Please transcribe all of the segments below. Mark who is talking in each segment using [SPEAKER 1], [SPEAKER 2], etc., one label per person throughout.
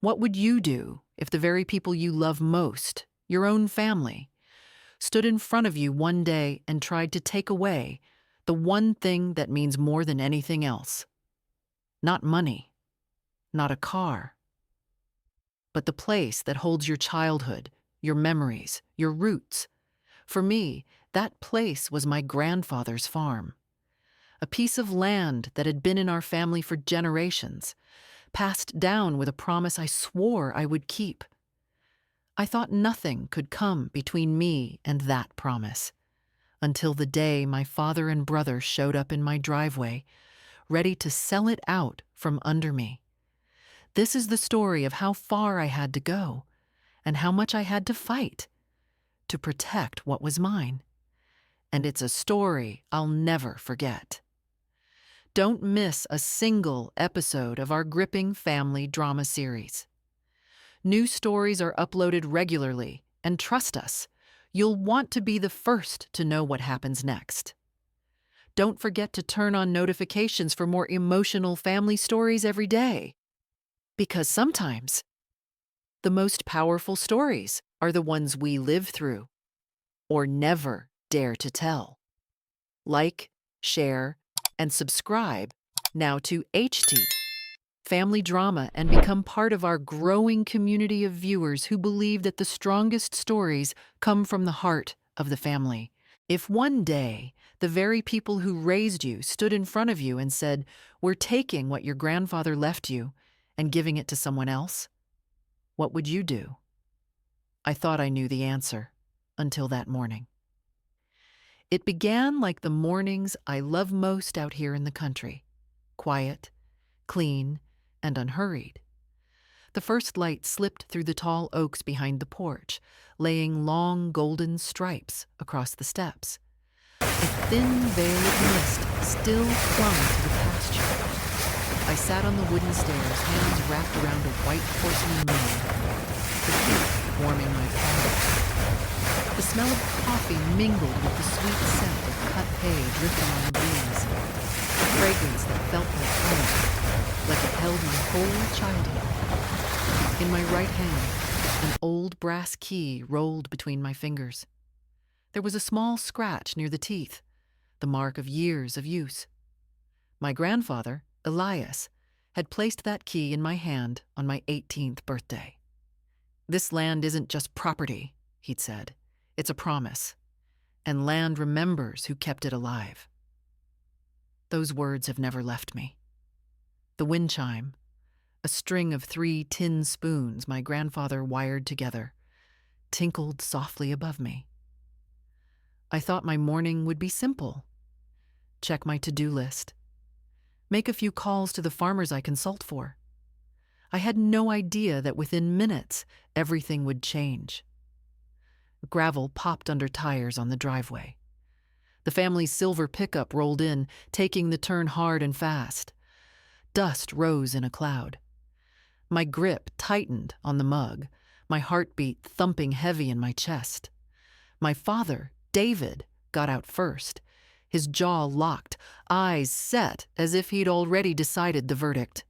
[SPEAKER 1] What would you do if the very people you love most, your own family, stood in front of you one day and tried to take away the one thing that means more than anything else? Not money, not a car, but the place that holds your childhood, your memories, your roots. For me, that place was my grandfather's farm, a piece of land that had been in our family for generations, passed down with a promise I swore I would keep. I thought nothing could come between me and that promise, until the day my father and brother showed up in my driveway, ready to sell it out from under me. This is the story of how far I had to go, and how much I had to fight to protect what was mine. And it's a story I'll never forget. Don't miss a single episode of our gripping family drama series. New stories are uploaded regularly, and trust us, you'll want to be the first to know what happens next. Don't forget to turn on notifications for more emotional family stories every day. Because sometimes, the most powerful stories are the ones we live through, or never dare to tell. Like, share, and subscribe now to HT Family Drama and become part of our growing community of viewers who believe that the strongest stories come from the heart of the family. If one day the very people who raised you stood in front of you and said, "We're taking what your grandfather left you and giving it to someone else," what would you do? I thought I knew the answer until that morning. It began like the mornings I love most out here in the country: quiet, clean, and unhurried. The first light slipped through the tall oaks behind the porch, laying long golden stripes across the steps. A thin veil of mist still clung to the pasture. I sat on the wooden stairs, hands wrapped around a white porcelain moon, the heat warming my palms. The smell of coffee mingled with the sweet scent of cut hay drifting on the breeze, a fragrance that felt like home, like it held my whole childhood. In my right hand, an old brass key rolled between my fingers. There was a small scratch near the teeth, the mark of years of use. My grandfather, Elias, had placed that key in my hand on my 18th birthday. "This land isn't just property," he'd said. "It's a promise, and land remembers who kept it alive." Those words have never left me. The wind chime, a string of 3 tin spoons my grandfather wired together, tinkled softly above me. I thought my morning would be simple. Check my to-do list. Make a few calls to the farmers I consult for. I had no idea that within minutes, everything would change. Gravel popped under tires on the driveway. The family's silver pickup rolled in, taking the turn hard and fast. Dust rose in a cloud. My grip tightened on the mug, my heartbeat thumping heavy in my chest. My father, David, got out first, his jaw locked, eyes set as if he'd already decided the verdict.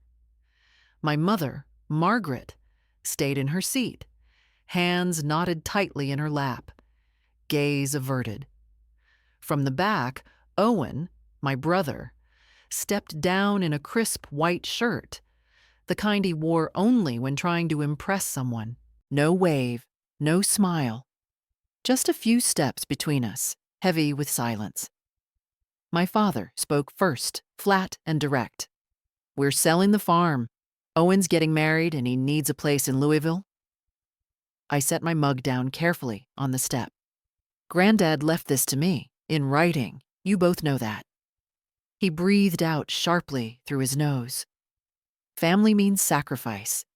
[SPEAKER 1] My mother, Margaret, stayed in her seat, hands knotted tightly in her lap, gaze averted. From the back, Owen, my brother, stepped down in a crisp white shirt, the kind he wore only when trying to impress someone. No wave, no smile. Just a few steps between us, heavy with silence. My father spoke first, flat and direct. "We're selling the farm. Owen's getting married and he needs a place in Louisville." I set my mug down carefully on the step. "Granddad left this to me, in writing. You both know that." He breathed out sharply through his nose. "Family means sacrifice.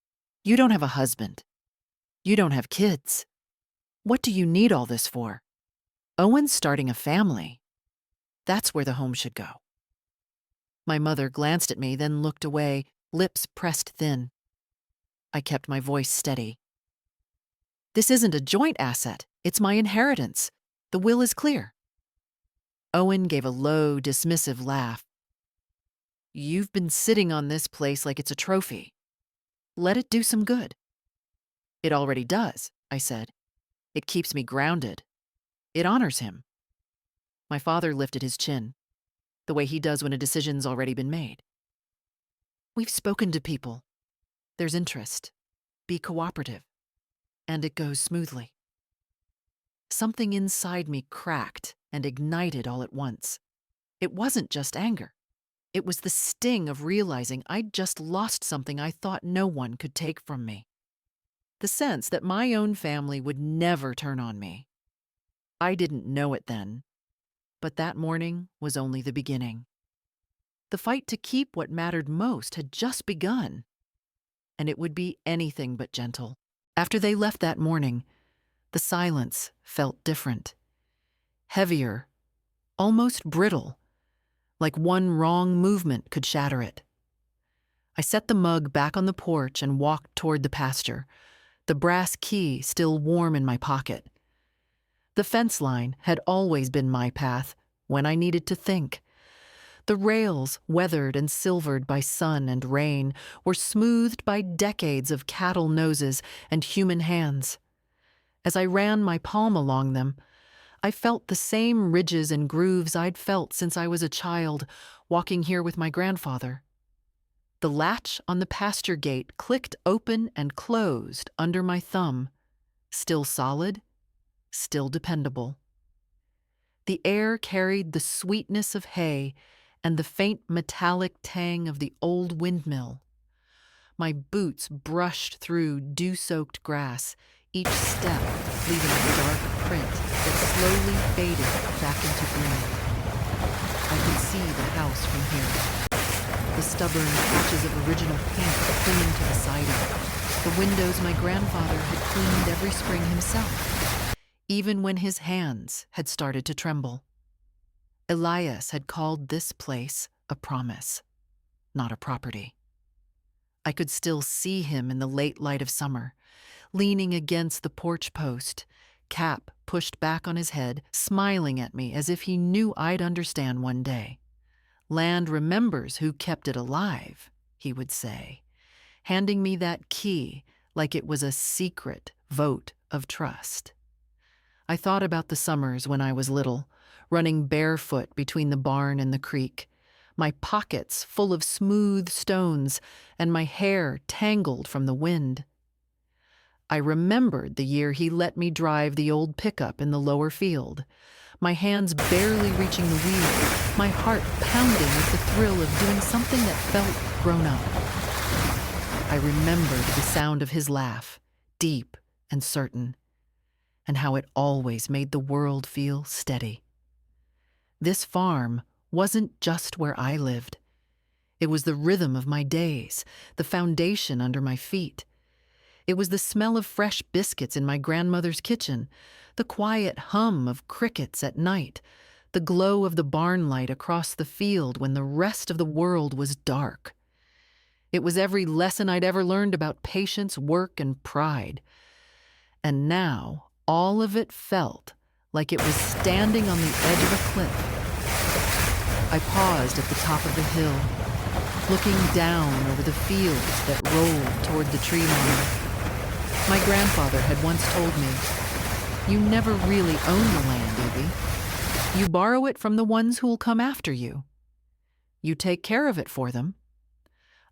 [SPEAKER 1] You don't have a husband. You don't have kids. What do you need all this for? Owen's starting a family. That's where the home should go." My mother glanced at me, then looked away, lips pressed thin. I kept my voice steady. "This isn't a joint asset. It's my inheritance. The will is clear." Owen gave a low, dismissive laugh. "You've been sitting on this place like it's a trophy. Let it do some good. It already does, I said. It keeps me grounded. It honors him. My father lifted his chin, the way he does when a decision's already been made. We've spoken to people. There's interest. Be cooperative. And it goes smoothly. Something inside me cracked and ignited all at once. It wasn't just anger. It was the sting of realizing I'd just lost something I thought no one could take from me. The sense that my own family would never turn on me. I didn't know it then, but that morning was only the beginning. The fight to keep what mattered most had just begun, and it would be anything but gentle. After they left that morning, the silence felt different. Heavier, almost brittle, like one wrong movement could shatter it. I set the mug back on the porch and walked toward the pasture, the brass key still warm in my pocket. The fence line had always been my path when I needed to think. The rails, weathered and silvered by sun and rain, were smoothed by decades of cattle noses and human hands. As I ran my palm along them, I felt the same ridges and grooves I'd felt since I was a child, walking here with my grandfather. The latch on the pasture gate clicked open and closed under my thumb, still solid, still dependable. The air carried the sweetness of hay and the faint metallic tang of the old windmill. My boots brushed through dew-soaked grass, each step leaving a dark print that slowly faded back into green. I could see the house from here, the stubborn patches of original paint clinging to the siding, the windows my grandfather had cleaned every spring himself, even when his hands had started to tremble. Elias had called this place a promise, not a property. I could still see him in the late light of summer, leaning against the porch post, cap pushed back on his head, smiling at me as if he knew I'd understand one day. Land remembers who kept it alive, he would say, handing me that key like it was a secret vote of trust. I thought about the summers when I was little, running barefoot between the barn and the creek, my pockets full of smooth stones and my hair tangled from the wind. I remembered the year he let me drive the old pickup in the lower field, my hands barely reaching the wheel, my heart pounding with the thrill of doing something that felt grown up. I remembered the sound of his laugh, deep and certain, and how it always made the world feel steady. This farm wasn't just where I lived. It was the rhythm of my days, the foundation under my feet. It was the smell of fresh biscuits in my grandmother's kitchen, the quiet hum of crickets at night, the glow of the barn light across the field when the rest of the world was dark. It was every lesson I'd ever learned about patience, work, and pride. And now, all of it felt like it was standing on the edge of a cliff. I paused at the top of the hill, looking down over the fields that rolled toward the tree line. My grandfather had once told me, "You never really own the land, Evie. You borrow it from the ones who'll come after you. You take care of it for them."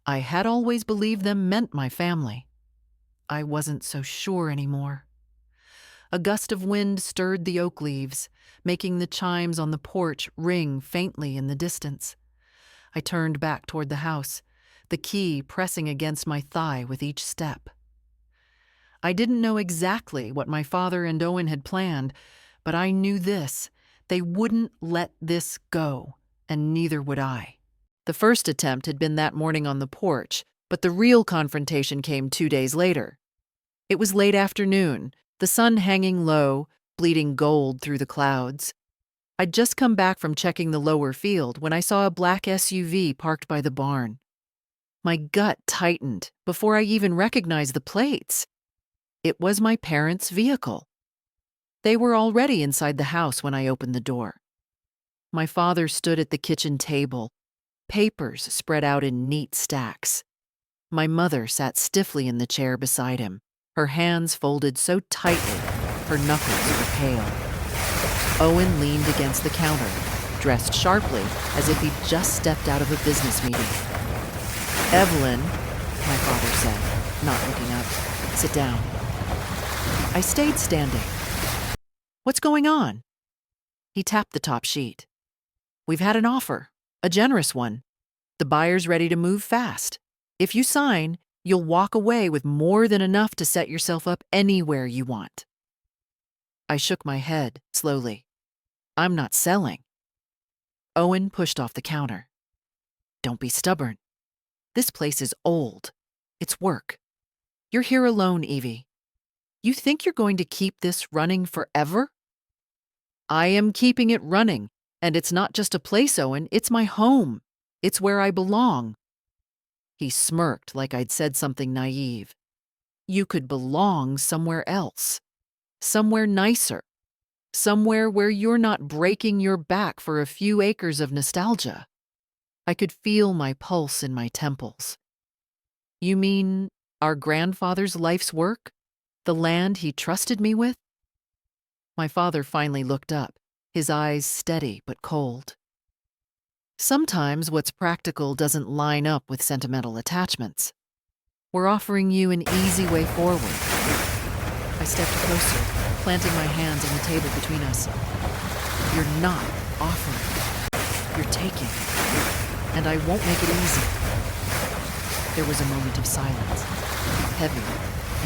[SPEAKER 1] I had always believed them meant my family. I wasn't so sure anymore. A gust of wind stirred the oak leaves, making the chimes on the porch ring faintly in the distance. I turned back toward the house, the key pressing against my thigh with each step. I didn't know exactly what my father and Owen had planned, but I knew this: they wouldn't let this go, and neither would I. The first attempt had been that morning on the porch, but the real confrontation came 2 days later. It was late afternoon, the sun hanging low, bleeding gold through the clouds. I'd just come back from checking the lower field when I saw a black SUV parked by the barn. My gut tightened before I even recognized the plates. It was my parents' vehicle. They were already inside the house when I opened the door. My father stood at the kitchen table, papers spread out in neat stacks. My mother sat stiffly in the chair beside him, her hands folded so tightly her knuckles were pale. Owen leaned against the counter, dressed sharply as if he'd just stepped out of a business meeting. "Evelyn," my father said, not looking up, "sit down." I stayed standing. "What's going on?" He tapped the top sheet. "We've had an offer, a generous one. The buyer's ready to move fast. If you sign, you'll walk away with more than enough to set yourself up anywhere you want." I shook my head slowly. "I'm not selling." Owen pushed off the counter. "Don't be stubborn. This place is old. It's work. You're here alone, Evie. You think you're going to keep this running forever?" "I am keeping it running, and it's not just a place, Owen. It's my home. It's where I belong." He smirked like I'd said something naive. "You could belong somewhere else. Somewhere nicer. Somewhere where you're not breaking your back for a few acres of nostalgia." I could feel my pulse in my temples. "You mean our grandfather's life's work? The land he trusted me with?" My father finally looked up, his eyes steady but cold. "Sometimes what's practical doesn't line up with sentimental attachments. We're offering you an easy way forward." I stepped closer, planting my hands on the table between us. "You're not offering. You're taking. And I won't make it easy." There was a moment of silence, heavy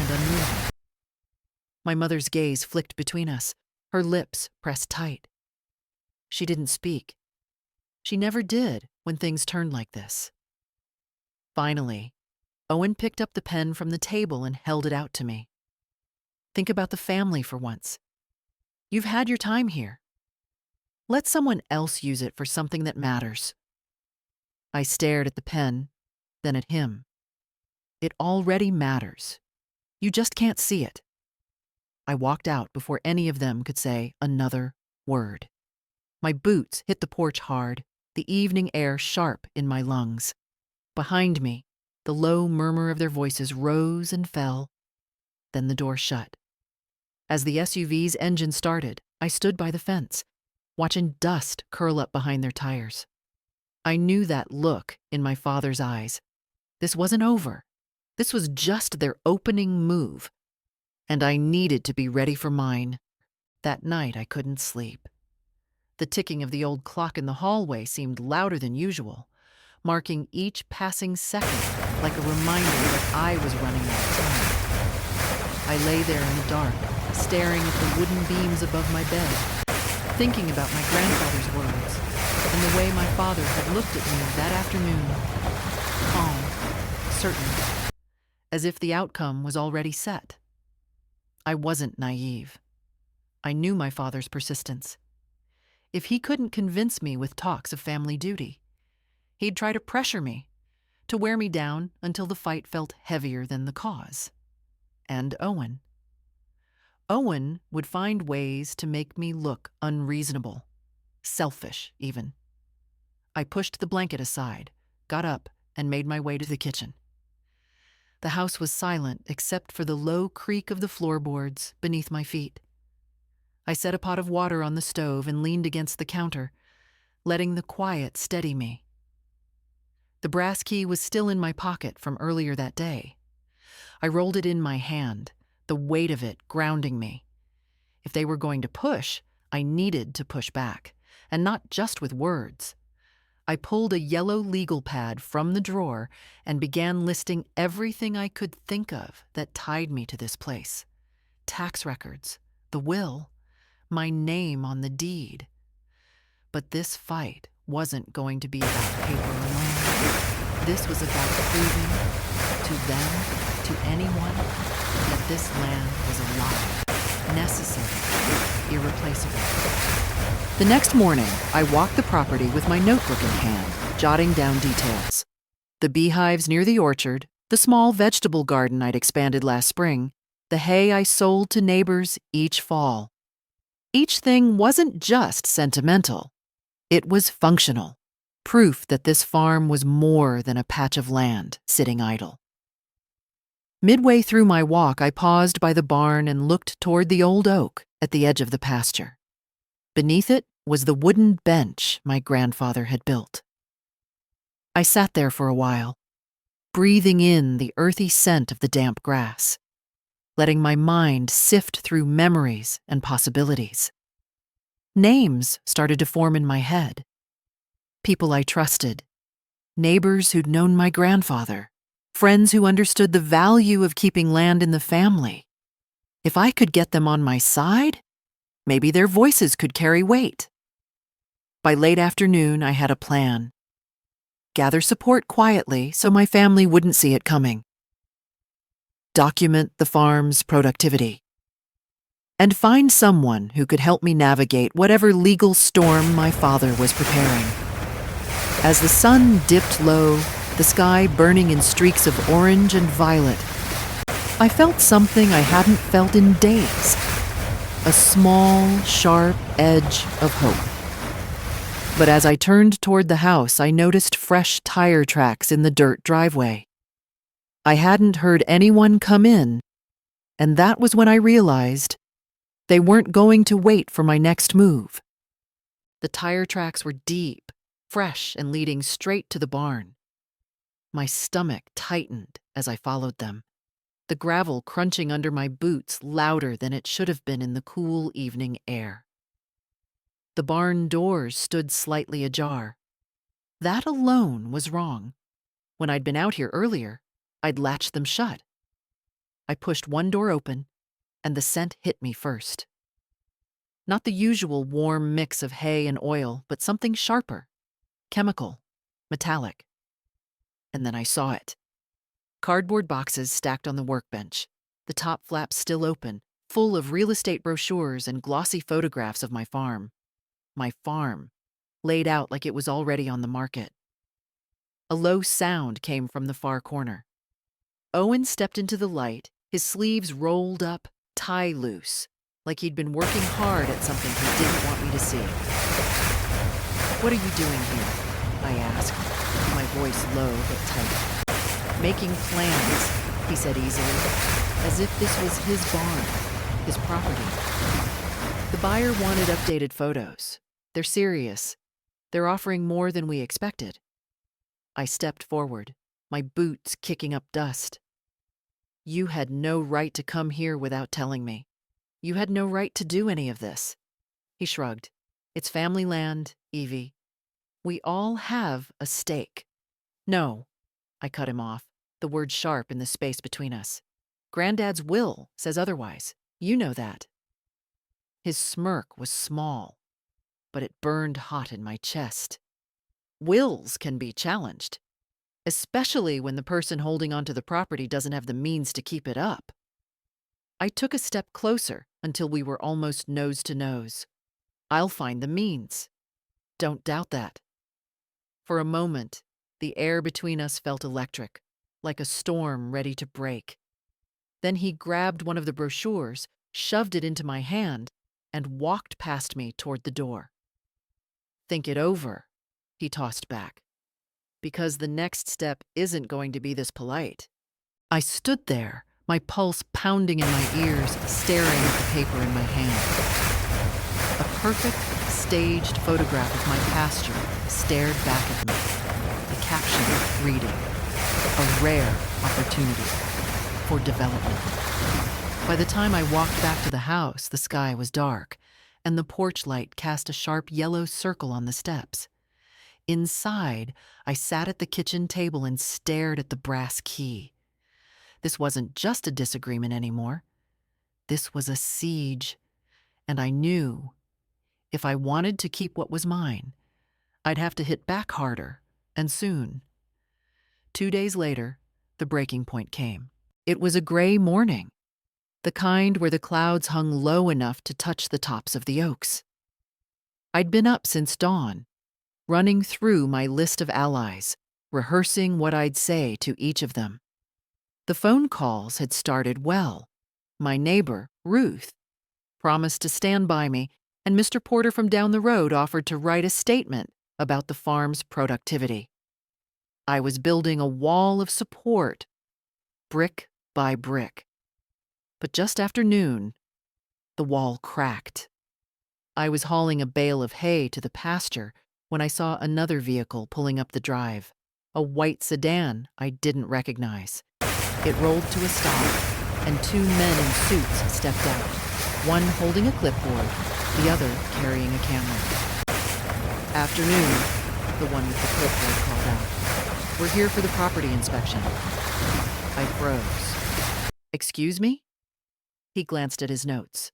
[SPEAKER 1] and unmoving. My mother's gaze flicked between us, her lips pressed tight. She didn't speak. She never did when things turned like this. Finally, Owen picked up the pen from the table and held it out to me. "Think about the family for once. You've had your time here. Let someone else use it for something that matters." I stared at the pen, then at him. "It already matters. You just can't see it." I walked out before any of them could say another word. My boots hit the porch hard, the evening air sharp in my lungs. Behind me, the low murmur of their voices rose and fell. Then the door shut. As the SUV's engine started, I stood by the fence, watching dust curl up behind their tires. I knew that look in my father's eyes. This wasn't over. This was just their opening move. And I needed to be ready for mine. That night I couldn't sleep. The ticking of the old clock in the hallway seemed louder than usual, marking each passing second like a reminder that I was running out of time. I lay there in the dark, staring at the wooden beams above my bed, thinking about my grandfather's words and the way my father had looked at me that afternoon, calm, certain, as if the outcome was already set. I wasn't naive. I knew my father's persistence. If he couldn't convince me with talks of family duty, he'd try to pressure me, to wear me down until the fight felt heavier than the cause. And Owen. Owen would find ways to make me look unreasonable, selfish even. I pushed the blanket aside, got up, and made my way to the kitchen. The house was silent except for the low creak of the floorboards beneath my feet. I set a pot of water on the stove and leaned against the counter, letting the quiet steady me. The brass key was still in my pocket from earlier that day. I rolled it in my hand, the weight of it grounding me. If they were going to push, I needed to push back, and not just with words. I pulled a yellow legal pad from the drawer and began listing everything I could think of that tied me to this place. Tax records, the will, my name on the deed. But this fight wasn't going to be about paper alone. This was about proving to them, to anyone, that this land was alive, necessary, irreplaceable. The next morning, I walked the property with my notebook in hand, jotting down details. The beehives near the orchard, the small vegetable garden I'd expanded last spring, the hay I sold to neighbors each fall. Each thing wasn't just sentimental. It was functional, proof that this farm was more than a patch of land sitting idle. Midway through my walk, I paused by the barn and looked toward the old oak at the edge of the pasture. Beneath it was the wooden bench my grandfather had built. I sat there for a while, breathing in the earthy scent of the damp grass, letting my mind sift through memories and possibilities. Names started to form in my head. People I trusted, neighbors who'd known my grandfather, friends who understood the value of keeping land in the family. If I could get them on my side, maybe their voices could carry weight. By late afternoon, I had a plan. Gather support quietly so my family wouldn't see it coming. Document the farm's productivity. And find someone who could help me navigate whatever legal storm my father was preparing. As the sun dipped low, the sky burning in streaks of orange and violet, I felt something I hadn't felt in days. A small, sharp edge of hope. But as I turned toward the house, I noticed fresh tire tracks in the dirt driveway. I hadn't heard anyone come in, and that was when I realized they weren't going to wait for my next move. The tire tracks were deep, fresh, and leading straight to the barn. My stomach tightened as I followed them, the gravel crunching under my boots louder than it should have been in the cool evening air. The barn doors stood slightly ajar. That alone was wrong. When I'd been out here earlier, I'd latched them shut. I pushed one door open, and the scent hit me first. Not the usual warm mix of hay and oil, but something sharper, chemical, metallic. And then I saw it. Cardboard boxes stacked on the workbench, the top flaps still open, full of real estate brochures and glossy photographs of my farm. My farm, laid out like it was already on the market. A low sound came from the far corner. Owen stepped into the light, his sleeves rolled up, tie loose, like he'd been working hard at something he didn't want me to see. "What are you doing here?" I asked, my voice low but tight. "Making plans," he said easily, as if this was his barn, his property. The buyer wanted updated photos. They're serious. They're offering more than we expected. I stepped forward, my boots kicking up dust. "You had no right to come here without telling me. You had no right to do any of this." He shrugged. "It's family land, Evie. We all have a stake." "No," I cut him off, the word sharp in the space between us. "Granddad's will says otherwise. You know that." His smirk was small, but it burned hot in my chest. Wills can be challenged, especially when the person holding onto the property doesn't have the means to keep it up. I took a step closer until we were almost nose to nose. "I'll find the means. Don't doubt that." For a moment, the air between us felt electric, like a storm ready to break. Then he grabbed one of the brochures, shoved it into my hand, and walked past me toward the door. "Think it over," he tossed back, "because the next step isn't going to be this polite." I stood there, my pulse pounding in my ears, staring at the paper in my hand. A perfect, staged photograph of my pasture stared back at me, the caption reading, "A rare opportunity for development." By the time I walked back to the house, the sky was dark, and the porch light cast a sharp yellow circle on the steps. Inside, I sat at the kitchen table and stared at the brass key. This wasn't just a disagreement anymore. This was a siege, and I knew if I wanted to keep what was mine, I'd have to hit back harder, and soon. 2 days later, the breaking point came. It was a gray morning, the kind where the clouds hung low enough to touch the tops of the oaks. I'd been up since dawn, running through my list of allies, rehearsing what I'd say to each of them. The phone calls had started well. My neighbor, Ruth, promised to stand by me, and Mr. Porter from down the road offered to write a statement about the farm's productivity. I was building a wall of support, brick by brick. But just after noon, the wall cracked. I was hauling a bale of hay to the pasture when I saw another vehicle pulling up the drive, a white sedan I didn't recognize. It rolled to a stop, and two men in suits stepped out, one holding a clipboard, the other carrying a camera. "Afternoon," the one with the clipboard called out. "We're here for the property inspection." I froze. "Excuse me?" He glanced at his notes.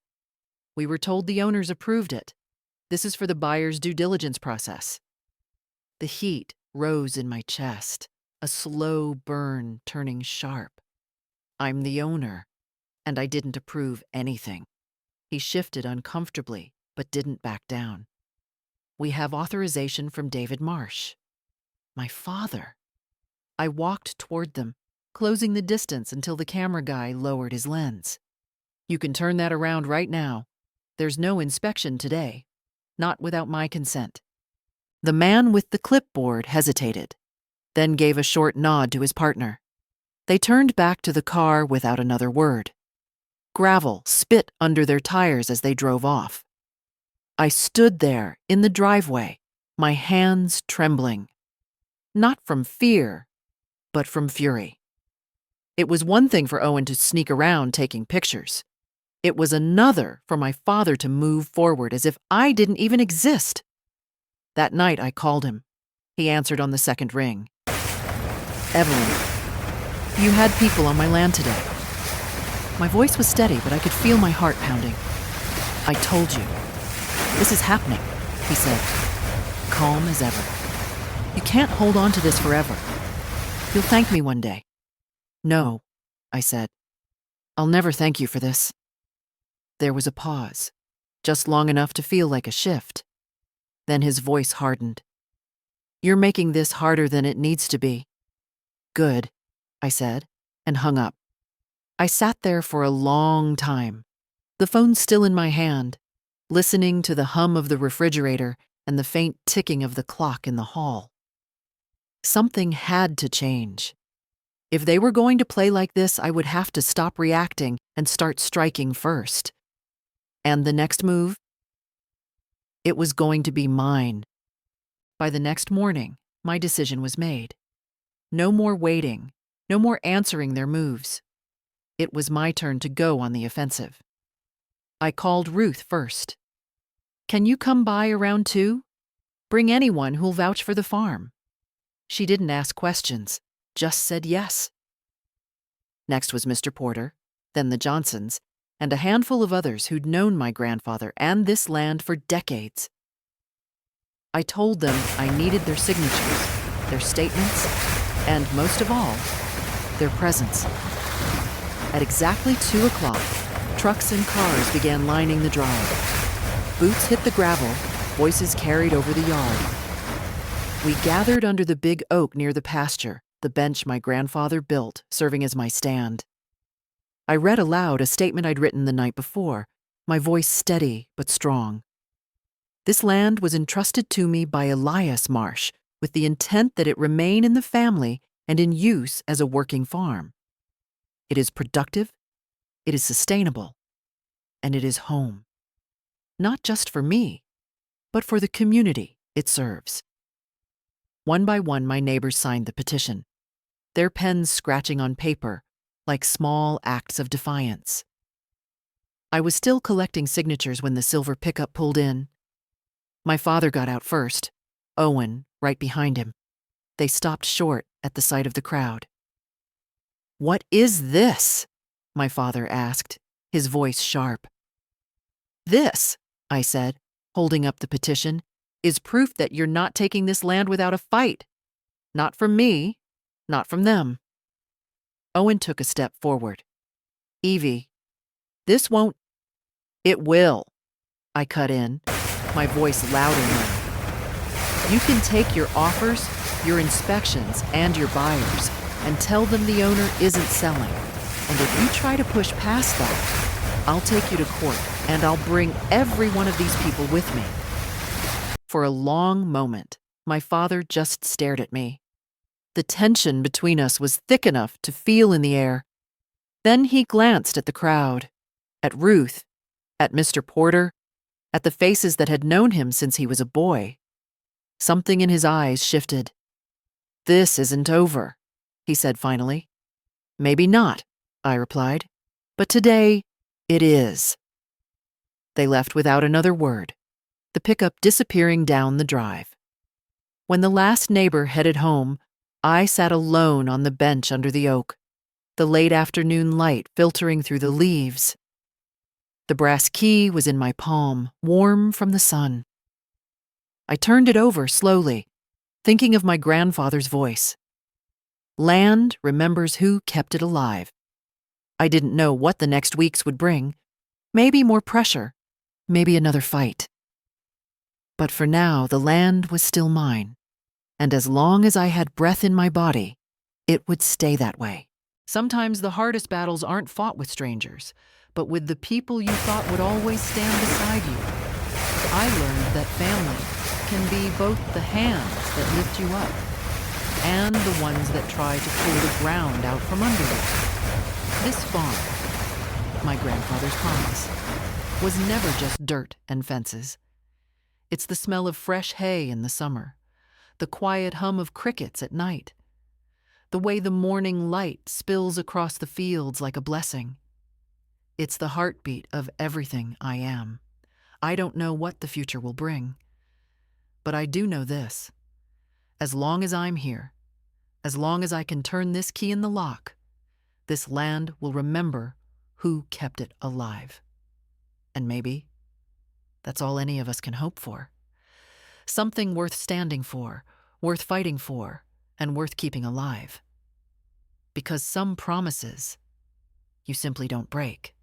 [SPEAKER 1] "We were told the owners approved it. This is for the buyer's due diligence process." The heat rose in my chest, a slow burn turning sharp. I'm the owner, and I didn't approve anything. He shifted uncomfortably, but didn't back down. "We have authorization from David Marsh." My father. I walked toward them, closing the distance until the camera guy lowered his lens. "You can turn that around right now. There's no inspection today. Not without my consent." The man with the clipboard hesitated, then gave a short nod to his partner. They turned back to the car without another word. Gravel spit under their tires as they drove off. I stood there in the driveway, my hands trembling. Not from fear, but from fury. It was one thing for Owen to sneak around taking pictures. It was another for my father to move forward as if I didn't even exist. That night I called him. He answered on the second ring. "Evelyn, you had people on my land today." My voice was steady, but I could feel my heart pounding. "I told you. This is happening," he said, calm as ever. "You can't hold on to this forever. You'll thank me one day." "No," I said. "I'll never thank you for this." There was a pause, just long enough to feel like a shift. Then his voice hardened. "You're making this harder than it needs to be." "Good," I said, and hung up. I sat there for a long time, the phone still in my hand, listening to the hum of the refrigerator and the faint ticking of the clock in the hall. Something had to change. If they were going to play like this, I would have to stop reacting and start striking first. And the next move? It was going to be mine. By the next morning, my decision was made. No more waiting, no more answering their moves. It was my turn to go on the offensive. I called Ruth first. "Can you come by around 2? Bring anyone who'll vouch for the farm." She didn't ask questions, just said yes. Next was Mr. Porter, then the Johnsons, and a handful of others who'd known my grandfather and this land for decades. I told them I needed their signatures, their statements, and most of all, their presence. At exactly 2 o'clock, trucks and cars began lining the drive. Boots hit the gravel, voices carried over the yard. We gathered under the big oak near the pasture, the bench my grandfather built, serving as my stand. I read aloud a statement I'd written the night before, my voice steady but strong. This land was entrusted to me by Elias Marsh with the intent that it remain in the family and in use as a working farm. It is productive, it is sustainable, and it is home. Not just for me, but for the community it serves. One by one, my neighbors signed the petition, their pens scratching on paper like small acts of defiance. I was still collecting signatures when the silver pickup pulled in. My father got out first, Owen right behind him. They stopped short at the sight of the crowd. "What is this?" my father asked, his voice sharp. "This," I said, holding up the petition, "is proof that you're not taking this land without a fight. Not from me, not from them." Owen took a step forward. "Evie, this won't—" "It will," I cut in, my voice louder now. "You can take your offers, your inspections, and your buyers, and tell them the owner isn't selling. And if you try to push past that, I'll take you to court, and I'll bring every one of these people with me." For a long moment, my father just stared at me. The tension between us was thick enough to feel in the air. Then he glanced at the crowd, at Ruth, at Mr. Porter, at the faces that had known him since he was a boy. Something in his eyes shifted. "This isn't over," he said finally. "Maybe not," I replied, "but today it is." They left without another word, the pickup disappearing down the drive. When the last neighbor headed home, I sat alone on the bench under the oak, the late afternoon light filtering through the leaves. The brass key was in my palm, warm from the sun. I turned it over slowly, thinking of my grandfather's voice. Land remembers who kept it alive. I didn't know what the next weeks would bring. Maybe more pressure, maybe another fight. But for now, the land was still mine. And as long as I had breath in my body, it would stay that way. Sometimes the hardest battles aren't fought with strangers, but with the people you thought would always stand beside you. I learned that family can be both the hands that lift you up and the ones that try to pull the ground out from under you. This farm, my grandfather's promise, was never just dirt and fences. It's the smell of fresh hay in the summer, the quiet hum of crickets at night, the way the morning light spills across the fields like a blessing. It's the heartbeat of everything I am. I don't know what the future will bring, but I do know this. As long as I'm here, as long as I can turn this key in the lock, this land will remember who kept it alive. And maybe that's all any of us can hope for. Something worth standing for, worth fighting for, and worth keeping alive. Because some promises you simply don't break.